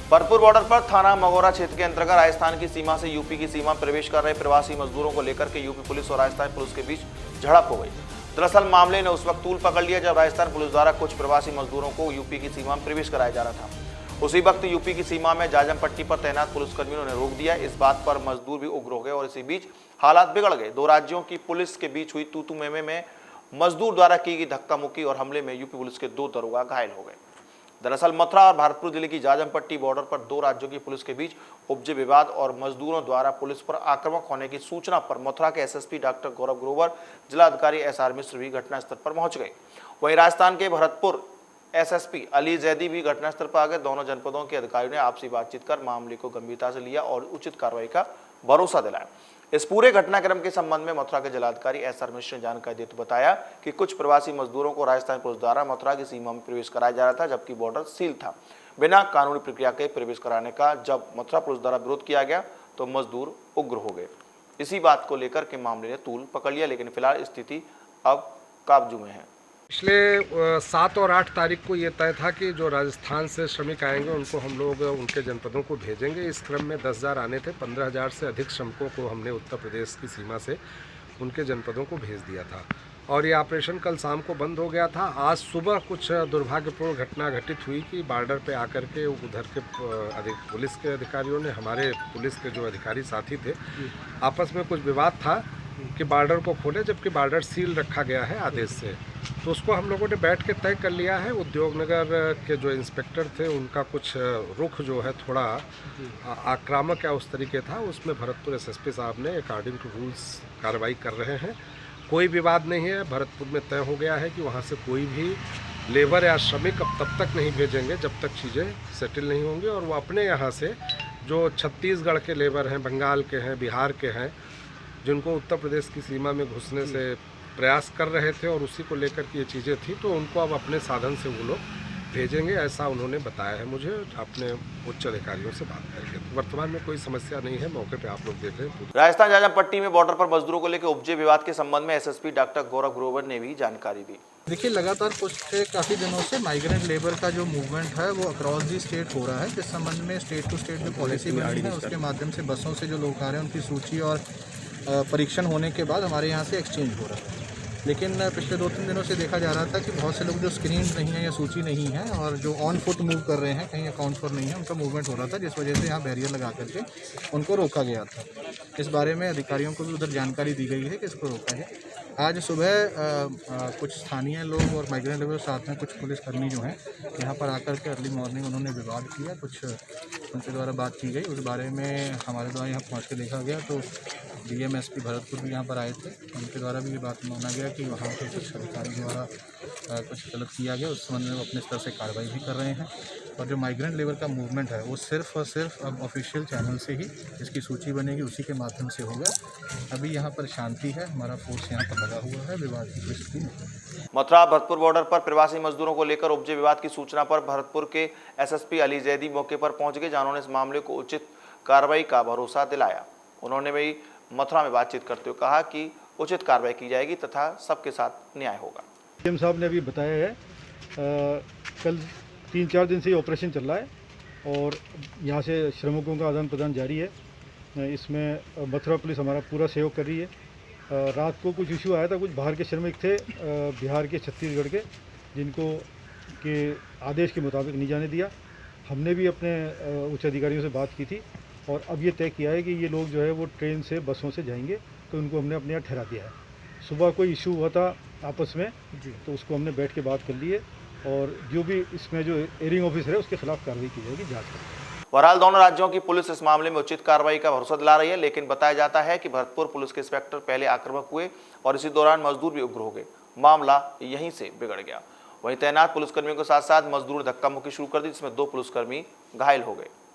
Bharatpur border पर थाना मगोरा क्षेत्र के अंतर्गत राजस्थान की सीमा से यूपी की सीमा में प्रवेश कर रहे प्रवासी मजदूरों को लेकर के यूपी पुलिस और राजस्थान पुलिस के बीच झड़प हो गई। दरअसल मामले ने उस वक्त तूल पकड़ लिया जब राजस्थान पुलिस द्वारा कुछ प्रवासी मजदूरों को यूपी की सीमा में प्रवेश कराया जा रहा था। उसी वक्त यूपी की सीमा में जाजम पट्टी पर तैनात पुलिसकर्मियों ने रोक दिया। इस बात पर मजदूर भी उग्र हो गए और इसी बीच हालात बिगड़ गए। दो राज्यों की पुलिस के बीच हुई तू मेमे में मजदूर द्वारा की गई धक्का मुक्की और हमले में यूपी पुलिस के 2 दरोगा घायल हो गए। दरअसल मथुरा और भरतपुर जिले की जाजम पट्टी बॉर्डर पर 2 राज्यों की पुलिस के बीच उपजे विवाद और मजदूरों द्वारा पुलिस पर आक्रामक होने की सूचना पर मथुरा के एसएसपी डॉक्टर गौरव ग्रोवर, जिलाधिकारी एसआर मिश्र भी घटनास्थल पर पहुंच गए। वहीं राजस्थान के भरतपुर एसएसपी अली जैदी भी घटनास्थल पर आ गए। दोनों जनपदों के अधिकारियों ने आपसी बातचीत कर मामले को गंभीरता से लिया और उचित कार्रवाई का भरोसा दिलाया। इस पूरे घटनाक्रम के संबंध में मथुरा के जिलाधिकारी एसआर मिश्र ने जानकारी देते हुए बताया कि कुछ प्रवासी मजदूरों को राजस्थान पुलिस द्वारा मथुरा की सीमा में प्रवेश कराया जा रहा था, जबकि बॉर्डर सील था। बिना कानूनी प्रक्रिया के प्रवेश कराने का जब मथुरा पुलिस द्वारा विरोध किया गया तो मजदूर उग्र हो गए। इसी बात को लेकर के मामले ने तूल पकड़ लिया, लेकिन फिलहाल स्थिति अब काबू में है। पिछले 7 और 8 तारीख को ये तय था कि जो राजस्थान से श्रमिक आएंगे उनको हम लोग उनके जनपदों को भेजेंगे। इस क्रम में 10,000 आने थे। 15,000 से अधिक श्रमिकों को हमने उत्तर प्रदेश की सीमा से उनके जनपदों को भेज दिया था और ये ऑपरेशन कल शाम को बंद हो गया था। आज सुबह कुछ दुर्भाग्यपूर्ण घटना घटित हुई कि बॉर्डर पे आकर के उधर के पुलिस के अधिकारियों ने हमारे पुलिस के जो अधिकारी साथी थे आपस में कुछ विवाद था कि बॉर्डर को खोले, जबकि बॉर्डर सील रखा गया है आदेश से। तो उसको हम लोगों ने बैठ के तय कर लिया है। उद्योगनगर के जो इंस्पेक्टर थे उनका कुछ रुख जो है थोड़ा आक्रामक या उस तरीके था, उसमें भरतपुर एसएसपी साहब ने अकॉर्डिंग टू रूल्स कार्रवाई कर रहे हैं। कोई विवाद नहीं है। भरतपुर में तय हो गया है कि वहाँ से कोई भी लेबर या श्रमिक अब तब तक नहीं भेजेंगे जब तक चीज़ें सेटल नहीं होंगी और वो अपने यहाँ से जो छत्तीसगढ़ के लेबर हैं, बंगाल के हैं, बिहार के हैं, जिनको उत्तर प्रदेश की सीमा में घुसने से प्रयास कर रहे थे और उसी को लेकर के ये चीज़ें थी, तो उनको अब अपने साधन से वो लोग भेजेंगे, ऐसा उन्होंने बताया है मुझे अपने उच्च अधिकारियों से बात करके। तो वर्तमान में कोई समस्या नहीं है। मौके पे आप लोग देख रहे हैं। राजस्थान जाजम पट्टी में बॉर्डर पर मजदूरों को लेकर उपजे विवाद के संबंध में एसएसपी डॉक्टर गौरव ग्रोवर ने भी जानकारी दी। देखिए, लगातार काफ़ी दिनों से माइग्रेंट लेबर का जो मूवमेंट है वो अक्रॉस दी स्टेट हो रहा है। इस संबंध में स्टेट टू स्टेट जो पॉलिसी बनी है उसके माध्यम से बसों से जो लोग आ रहे हैं उनकी सूची और परीक्षण होने के बाद हमारे यहाँ से एक्सचेंज हो रहा है। लेकिन पिछले 2-3 दिनों से देखा जा रहा था कि बहुत से लोग जो स्क्रीन नहीं है या सूची नहीं है और जो ऑन फुट मूव कर रहे हैं, कहीं अकाउंट पर नहीं है, उनका मूवमेंट हो रहा था, जिस वजह से यहाँ बैरियर लगा करके उनको रोका गया था। इस बारे में अधिकारियों को भी उधर जानकारी दी गई है कि इसको रोका है। आज सुबह कुछ स्थानीय लोग और माइग्रेंट लेबर साथ में कुछ पुलिसकर्मी जो हैं यहाँ पर आकर के अर्ली मॉर्निंग उन्होंने विवाद किया। कुछ उनके द्वारा बात की गई, उस बारे में हमारे द्वारा यहाँ पहुँच के देखा गया तो डीएमएसपी भरतपुर भी यहाँ पर आए थे। उनके द्वारा भी ये बात माना गया कि वहाँ पर कुछ अधिकारी द्वारा कुछ गलत किया गया। उस संबंध में वो अपने स्तर से कार्रवाई भी कर रहे हैं और जो माइग्रेंट लेबर का मूवमेंट है वो सिर्फ और सिर्फ अब ऑफिशियल चैनल से ही इसकी सूची बनेगी, उसी के माध्यम से होगा। अभी यहाँ पर शांति है, हमारा फोर्स यहाँ पर लगा हुआ है, विवाद की स्थिति नहीं। मथुरा भरतपुर बॉर्डर पर प्रवासी मजदूरों को लेकर उपजे विवाद की सूचना पर भरतपुर के एसएसपी अली जैदी मौके पर पहुंच गए, जहां इस मामले को उचित कार्रवाई का भरोसा दिलाया। उन्होंने भी मथुरा में बातचीत करते हुए कहा कि उचित कार्रवाई की जाएगी तथा सबके साथ न्याय होगा। डीएम साहब ने अभी बताया है कल 3-4 दिन से ये ऑपरेशन चल रहा है और यहाँ से श्रमिकों का आदान प्रदान जारी है। इसमें मथुरा पुलिस हमारा पूरा सहयोग कर रही है। रात को कुछ इशू आया था, कुछ बाहर के श्रमिक थे बिहार के, छत्तीसगढ़ के, जिनको के आदेश के मुताबिक नहीं जाने दिया। हमने भी अपने उच्च अधिकारियों से बात की थी और अब ये तय किया है कि ये लोग जो है वो ट्रेन से, बसों से जाएंगे, तो उनको हमने अपने यहाँ ठहरा दिया है। सुबह कोई इशू हुआ था आपस में जी, तो उसको हमने बैठ के बात कर ली है और जो भी इसमें जो एयरिंग ऑफिसर है उसके खिलाफ कार्रवाई की जाएगी, जांच करेगी। बहरहाल दोनों राज्यों की पुलिस इस मामले में उचित कार्रवाई का भरोसा दिला रही है, लेकिन बताया जाता है कि भरतपुर पुलिस के इंस्पेक्टर पहले आक्रामक हुए और इसी दौरान मजदूर भी उग्र हो गए। मामला यहीं से बिगड़ गया। वहीं तैनात पुलिसकर्मियों के साथ साथ मजदूर धक्का मुक्की शुरू कर दी, जिसमें 2 पुलिसकर्मी घायल हो गए।